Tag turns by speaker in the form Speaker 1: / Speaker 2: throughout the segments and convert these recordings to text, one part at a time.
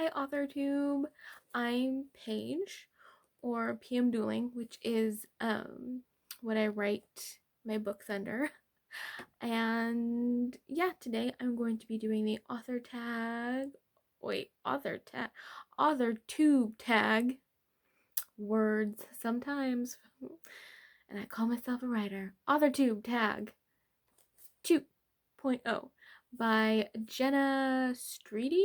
Speaker 1: Hi Authortube. I'm Paige, or PM Dueling, which is what I write my books under. And yeah, today I'm going to be doing the Authortube tag. Words sometimes. And I call myself a writer. Authortube tag 2.0 by Jenna Streety.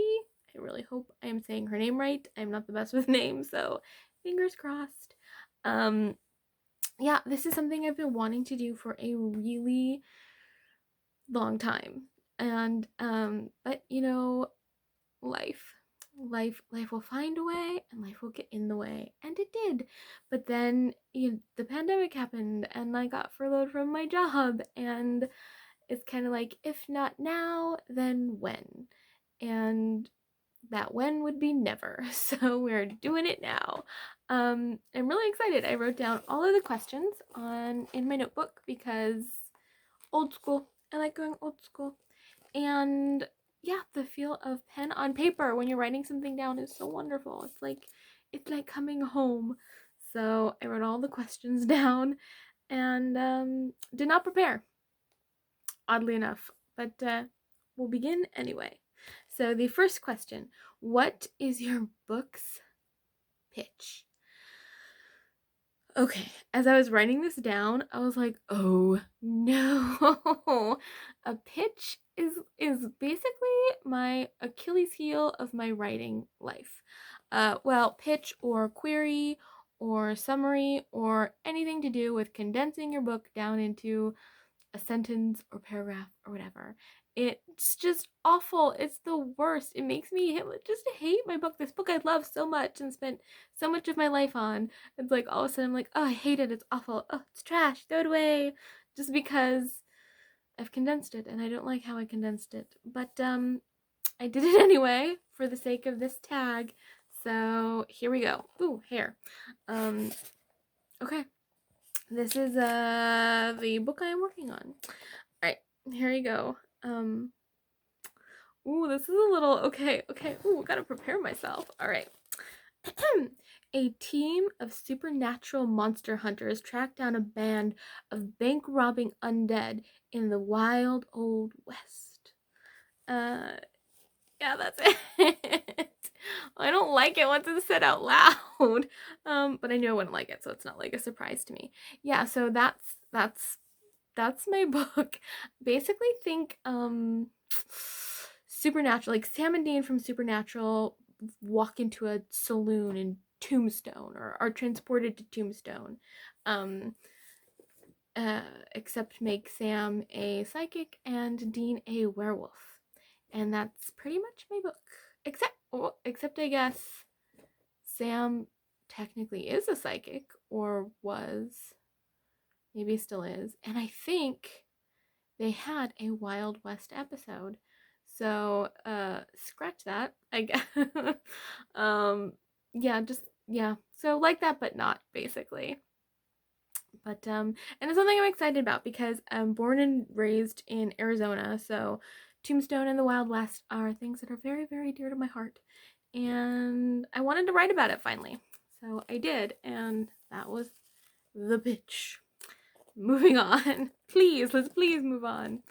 Speaker 1: I really hope I am saying her name right. I'm not the best with names, so fingers crossed. Yeah, this is something I've been wanting to do for a really long time. And but you know, life life will find a way, and life will get in the way, and it did. But then the pandemic happened, and I got furloughed from my job, and it's kind of like, if not now, then when? And that when would be never. So we're doing it now. I'm really excited. I wrote down all of the questions in my notebook because old school. I like going old school. And yeah, the feel of pen on paper when you're writing something down is so wonderful. It's like coming home. So I wrote all the questions down and did not prepare, oddly enough, but we'll begin anyway. So the first question: what is your book's pitch? Okay, as I was writing this down, I was like, oh no. A pitch is basically my Achilles heel of my writing life. Well, pitch or query or summary or anything to do with condensing your book down into a sentence or paragraph or whatever. It's just awful. It's the worst. It makes me just hate my book. This book I love so much and spent so much of my life on. It's like all of a sudden I'm like, oh, I hate it. It's awful. Oh, it's trash. Throw it away. Just because I've condensed it and I don't like how I condensed it. But I did it anyway for the sake of this tag. So here we go. Ooh, hair. Okay. This is the book I am working on. Alright, here you go. Ooh, this is a little okay. Ooh, gotta prepare myself. Alright. A team of supernatural monster hunters track down a band of bank robbing undead in the wild old west. Yeah, that's it. I don't like it once it's said out loud. But I knew I wouldn't like it, so it's not like a surprise to me. Yeah, so that's my book. Basically think Supernatural, like Sam and Dean from Supernatural walk into a saloon in Tombstone, or are transported to Tombstone. Um except make Sam a psychic and Dean a werewolf. And that's pretty much my book. Except I guess Sam technically is a psychic, or was, maybe still is. And I think they had a Wild West episode. So scratch that, I guess. Yeah. So like that, but not, basically. But and it's something I'm excited about because I'm born and raised in Arizona, so Tombstone and the Wild West are things that are very, very dear to my heart. And I wanted to write about it finally. So I did, and that was the pitch. Moving on. Let's please move on.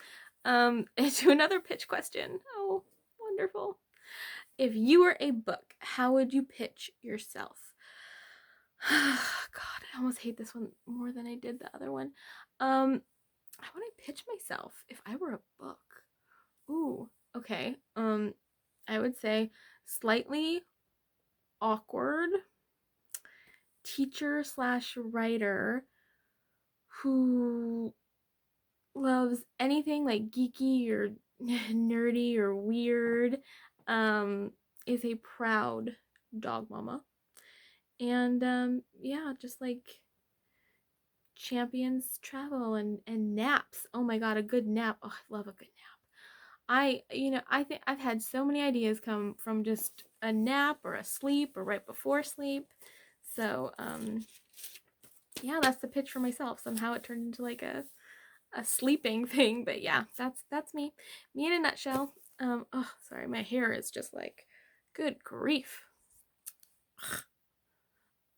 Speaker 1: To another pitch question. Oh, wonderful. If you were a book, how would you pitch yourself? God, I almost hate this one more than I did the other one. How would I pitch myself if I were a book? Ooh, okay. I would say slightly awkward teacher slash writer who loves anything like geeky or nerdy or weird, is a proud dog mama. And yeah, just like champions travel and naps. Oh my god, a good nap. Oh, I love a good nap. I think I've had so many ideas come from just a nap or a sleep or right before sleep. So yeah, that's the pitch for myself. Somehow it turned into like a sleeping thing, but yeah, that's me in a nutshell. Oh, sorry, my hair is just like Good grief.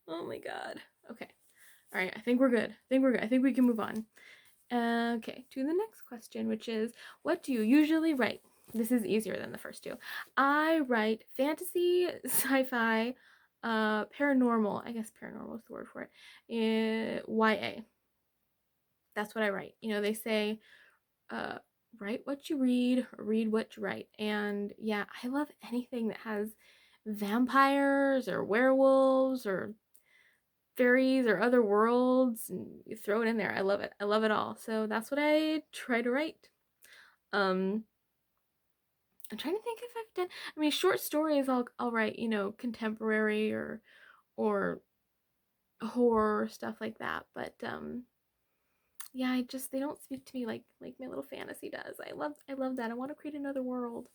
Speaker 1: Oh my god. Okay. All right, I think we're good. I think we can move on. Okay, to the next question, which is, what do you usually write? This is easier than the first two. I write fantasy, sci-fi, paranormal. I guess paranormal is the word for it. YA. That's what I write. You know, they say, write what you read, or read what you write. And yeah, I love anything that has vampires or werewolves or fairies or other worlds, and you throw it in there. I love it. I love it all. So that's what I try to write. I'm trying to think if I've done, I mean, short stories I'll write, you know, contemporary or horror stuff like that. But yeah, they don't speak to me like my little fantasy does. I love that. I want to create another world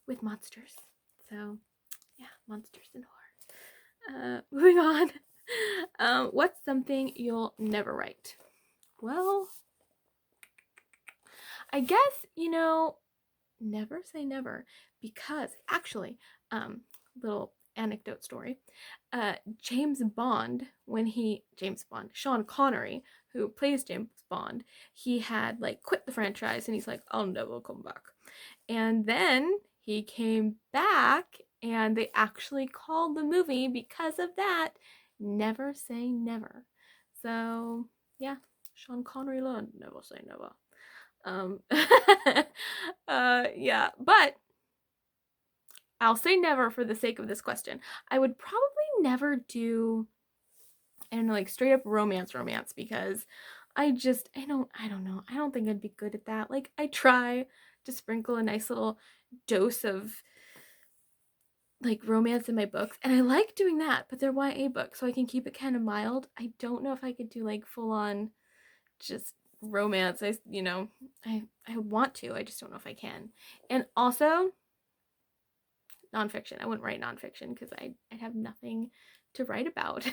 Speaker 1: with monsters. So yeah, monsters and horror. Moving on. What's something you'll never write? Well, I guess, you know, never say never, because actually, little anecdote story, James Bond, Sean Connery, who plays James Bond, he had like quit the franchise and he's like, I'll never come back. And then he came back and they actually called the movie, because of that, Never Say Never. So yeah, Sean Connery learned never say never. Yeah, but I'll say never for the sake of this question. I would probably never do, I don't know, like straight up romance, because I don't know. I don't think I'd be good at that. Like, I try to sprinkle a nice little dose of like romance in my books, and I like doing that, but they're YA books, so I can keep it kind of mild. I don't know if I could do like full on just romance. I want to, I just don't know if I can. And also nonfiction. I wouldn't write nonfiction because I'd have nothing to write about.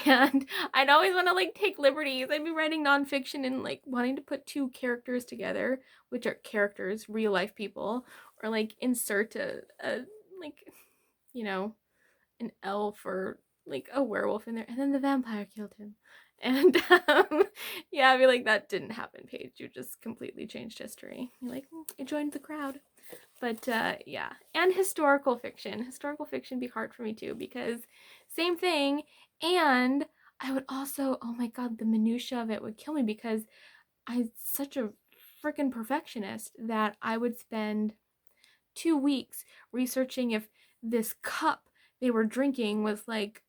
Speaker 1: And I'd always want to like take liberties. I'd be writing nonfiction and like wanting to put two characters together, which are characters, real life people, or like insert a like, you know, an elf or like a werewolf in there, and then the vampire killed him. And yeah, I'd be like, that didn't happen, Paige. You just completely changed history. You're like, I joined the crowd. But yeah, and historical fiction. Historical fiction be hard for me too, because same thing. And I would also, oh my god, the minutia of it would kill me, because I'm such a freaking perfectionist that I would spend 2 weeks researching if this cup they were drinking was like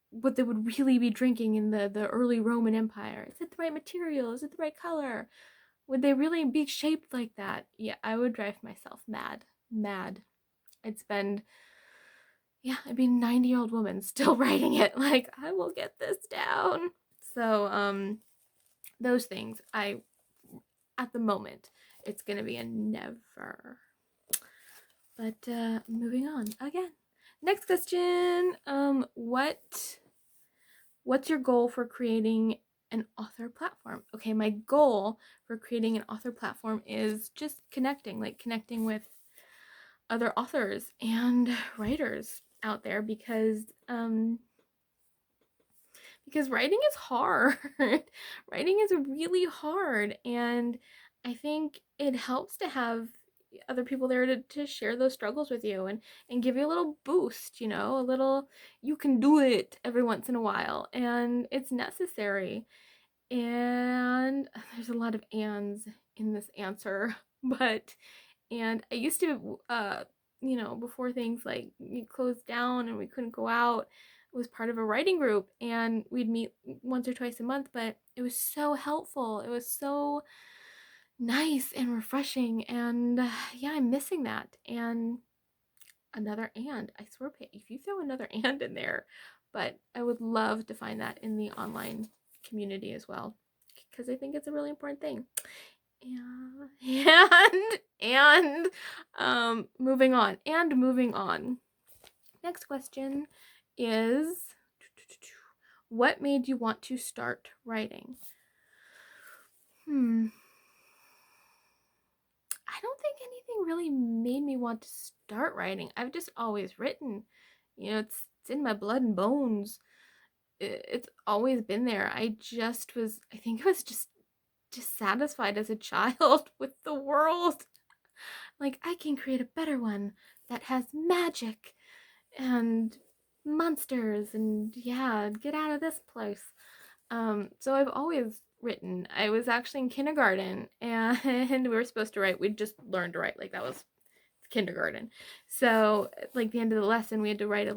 Speaker 1: what they would really be drinking in the early Roman Empire. Is it the right material? Is it the right color? Would they really be shaped like that? Yeah, I would drive myself mad. Mad. I'd spend, yeah, I'd be a 90-year-old woman still writing it. Like, I will get this down. So, those things, at the moment, it's gonna be a never. But, moving on again. Next question. What's your goal for creating an author platform? Okay, my goal for creating an author platform is just connecting with other authors and writers out there, because writing is hard. Writing is really hard, and I think it helps to have other people there to share those struggles with you, and give you a little boost, you know, a little, you can do it every once in a while, and it's necessary. And there's a lot of ands in this answer, but and I used to you know, before things like closed down and we couldn't go out, was part of a writing group, and we'd meet once or twice a month, but it was so helpful. It was so nice and refreshing, and yeah, I'm missing that. And another and, I swear, if you throw another and in there, but I would love to find that in the online community as well, because I think it's a really important thing. And moving on. Next question is, what made you want to start writing? I don't think anything really made me want to start writing. I've just always written. It's in my blood and bones. It's always been there. I think I was just dissatisfied as a child with the world. Like, I can create a better one that has magic and monsters and yeah, get out of this place. So I've always written. I was actually in kindergarten and we were supposed to write. We just learned to write, like that was kindergarten. So like the end of the lesson, we had to write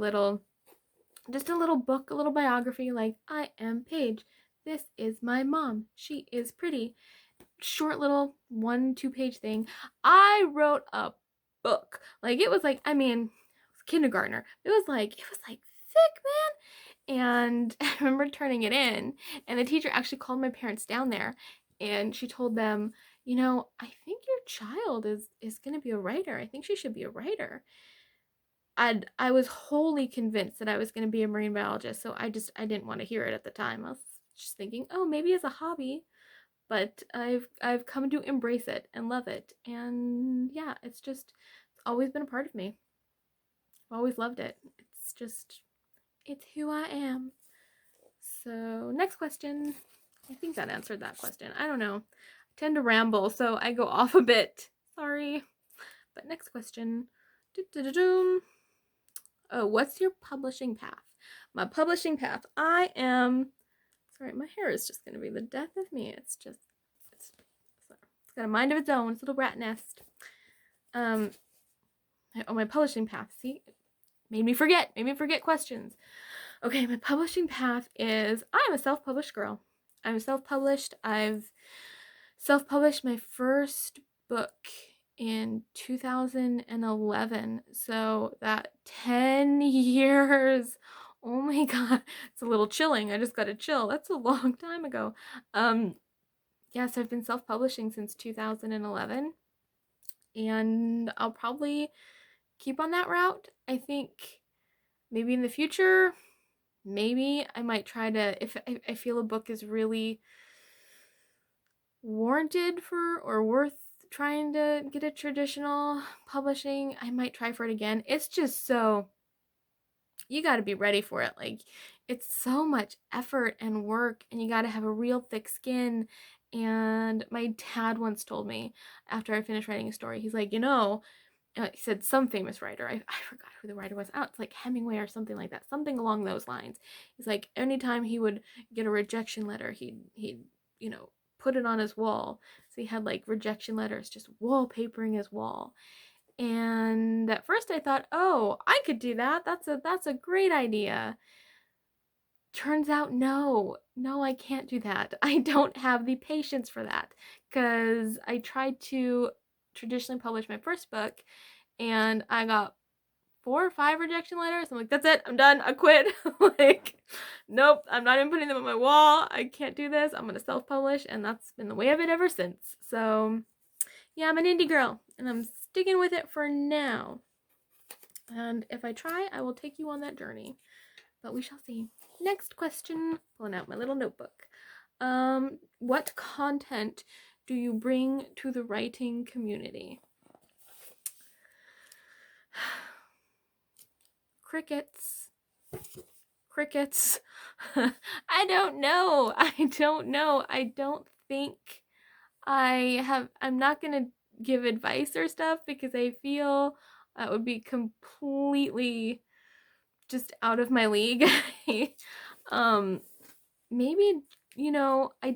Speaker 1: just a little book, a little biography, like, I am Paige. This is my mom. She is pretty. Short little 1-2 page thing. I wrote a book. Like, it was like, I mean, kindergartner. It was like thick, man. And I remember turning it in, and the teacher actually called my parents down there, and she told them, I think your child is going to be a writer. I think she should be a writer. I was wholly convinced that I was going to be a marine biologist, so I didn't want to hear it at the time. I was just thinking, oh, maybe as a hobby, but I've come to embrace it and love it, and yeah, it's always been a part of me. I've always loved it. It's who I am. So next question. I think that answered that question. I don't know. I tend to ramble, so I go off a bit. Sorry. But next question. Oh, what's your publishing path? My publishing path. Sorry, my hair is just going to be the death of me. It's got a mind of its own. It's a little rat nest. My publishing path. See, made me forget questions. Okay, my publishing path is I'm a self-published girl. I'm self-published. I've self-published my first book in 2011. So that 10 years. Oh my god, it's a little chilling. I just got a chill. That's a long time ago. Yes, I've been self-publishing since 2011, and I'll probably keep on that route. I think maybe in the future, maybe I might try to, if I feel a book is really warranted for or worth trying to get a traditional publishing, I might try for it again. It's just so, you got to be ready for it. Like, it's so much effort and work, and you got to have a real thick skin. And my dad once told me after I finished writing a story, he's like, he said some famous writer. I forgot who the writer was. It's like Hemingway or something like that. Something along those lines. He's like, anytime he would get a rejection letter, he'd put it on his wall. So he had like rejection letters just wallpapering his wall. And at first I thought, oh, I could do that. That's a great idea. Turns out, no, I can't do that. I don't have the patience for that, because I tried to traditionally publish my first book, and I got 4 or 5 rejection letters. I'm like, that's it, I'm done, I quit. Like, nope, I'm not even putting them on my wall. I can't do this. I'm gonna self-publish, and that's been the way of it ever since. So yeah, I'm an indie girl, and I'm sticking with it for now. And if I try, I will take you on that journey, but we shall see. Next question, pulling out my little notebook. What content do you bring to the writing community? Crickets. I don't know. I don't think I'm not gonna give advice or stuff, because I feel that would be completely just out of my league. Maybe, I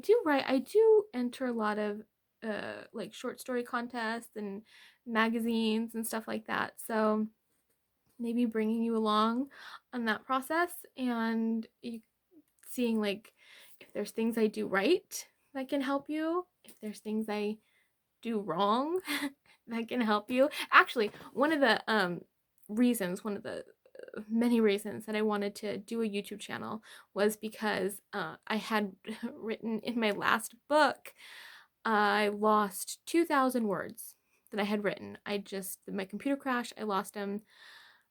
Speaker 1: do enter a lot of like short story contests and magazines and stuff like that. So maybe bringing you along on that process, and you seeing like if there's things I do right that can help you, if there's things I do wrong that can help you. Actually, one of the many reasons that I wanted to do a YouTube channel was because I had written in my last book, I lost 2,000 words that I had written. My computer crashed, I lost them.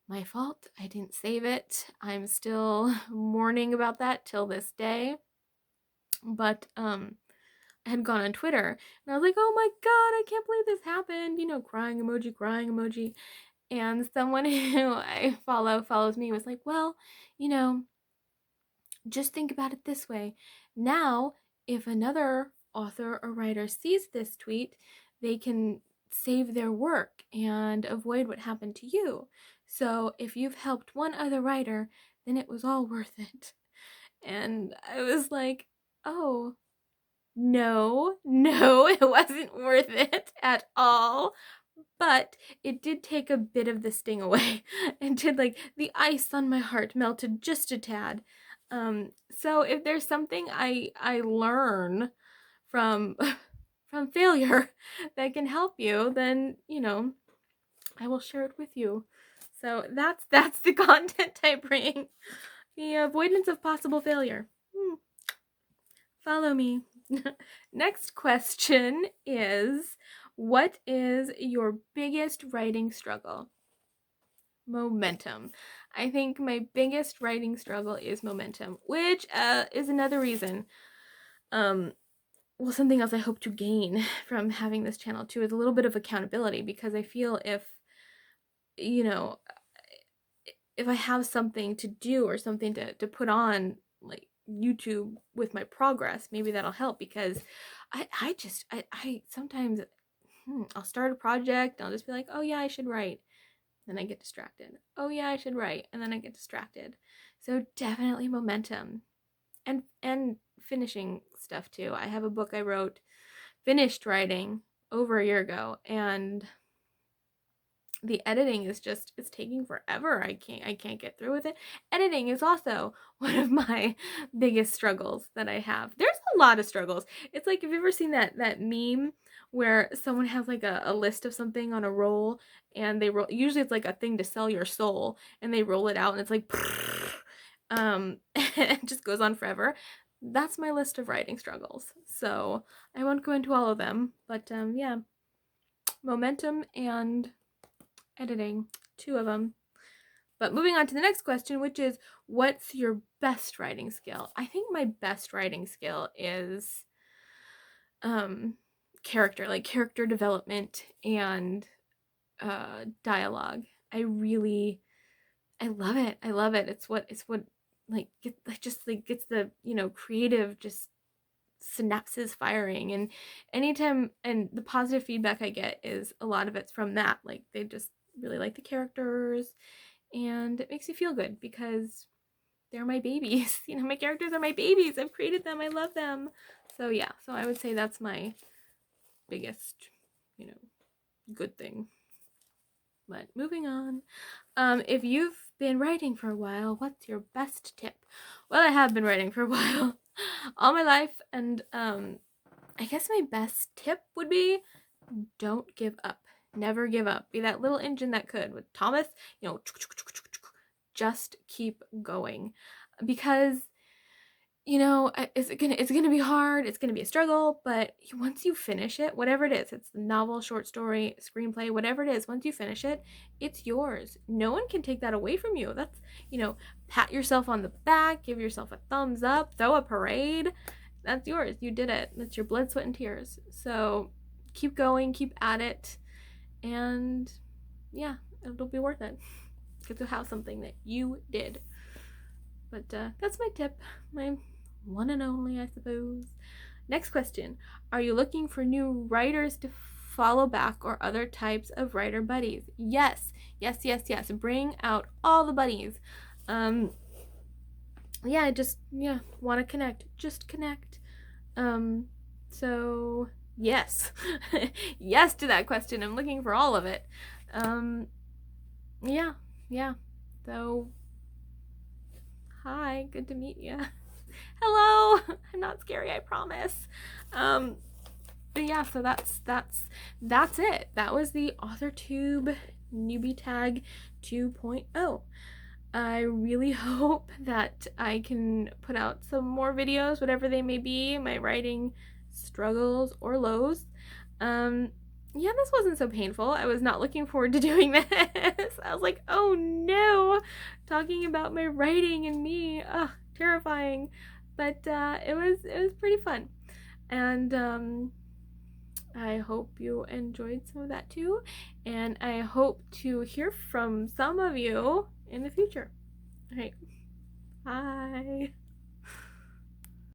Speaker 1: My fault, I didn't save it. I'm still mourning about that till this day. But I had gone on Twitter, and I was like, oh my god, I can't believe this happened, you know, crying emoji. And someone who I follows me was like, well, you know, just think about it this way. Now, if another author or writer sees this tweet, they can save their work and avoid what happened to you. So if you've helped one other writer, then it was all worth it. And I was like, oh, no, it wasn't worth it at all. But it did take a bit of the sting away. And did, like, the ice on my heart melted just a tad. So if there's something I learn from from failure that can help you, then, you know, I will share it with you. So that's the content I bring. The avoidance of possible failure. Follow me. Next question is, what is your biggest writing struggle? Momentum. I think my biggest writing struggle is momentum, which is another reason. Well, something else I hope to gain from having this channel too is a little bit of accountability, because I feel if, you know, if I have something to do or something to put on, like YouTube, with my progress, maybe that'll help, because I sometimes I'll start a project, I'll just be like, oh yeah, I should write. Then I get distracted. Oh yeah, I should write. And then I get distracted. So definitely momentum. And finishing stuff too. I have a book I finished writing over a year ago, and the editing is just, it's taking forever. I can't get through with it. Editing is also one of my biggest struggles that I have. There's a lot of struggles. It's like, have you ever seen that meme where someone has like a list of something on a roll, and they roll, usually it's like a thing to sell your soul, and they roll it out and it's like it just goes on forever. That's my list of writing struggles. So I won't go into all of them, but yeah, momentum and editing, two of them. But moving on to the next question, which is, what's your best writing skill? I think my best writing skill is character development and dialogue. I love it. It's what like gets the, you know, creative just synapses firing. And anytime, and the positive feedback I get is a lot of it's from that. Like, they just really like the characters, and it makes me feel good because they're my babies. You know, my characters are my babies. I've created them. I love them. So yeah, so I would say that's my biggest, you know, good thing. But moving on, if you've been writing for a while, what's your best tip? Well, I have been writing for a while, all my life, and I guess my best tip would be, don't give up. Never give up. Be that little engine that could. With Thomas, you know, just keep going, because, you know, it's gonna be hard. It's gonna be a struggle, but once you finish it, whatever it is, it's the novel, short story, screenplay, whatever it is, once you finish it, it's yours. No one can take that away from you. That's, you know, pat yourself on the back, give yourself a thumbs up, throw a parade. That's yours. You did it. That's your blood, sweat, and tears. So keep going, keep at it, and yeah, it'll be worth it. Get to have something that you did. But that's my tip, my one and only, I suppose. Next question. Are you looking for new writers to follow back, or other types of writer buddies? Yes. Bring out all the buddies. Yeah, I just, want to connect. Just connect. So yes. Yes to that question. I'm looking for all of it. Yeah. So hi, good to meet you. Hello. I'm not scary, I promise. But yeah, so that's it. That was the Authortube Newbie Tag 2.0. I really hope that I can put out some more videos, whatever they may be, my writing struggles or lows. Yeah, this wasn't so painful. I was not looking forward to doing this. I was like, oh no, talking about my writing and me, terrifying. But it was pretty fun. And I hope you enjoyed some of that too, and I hope to hear from some of you in the future. All right, bye.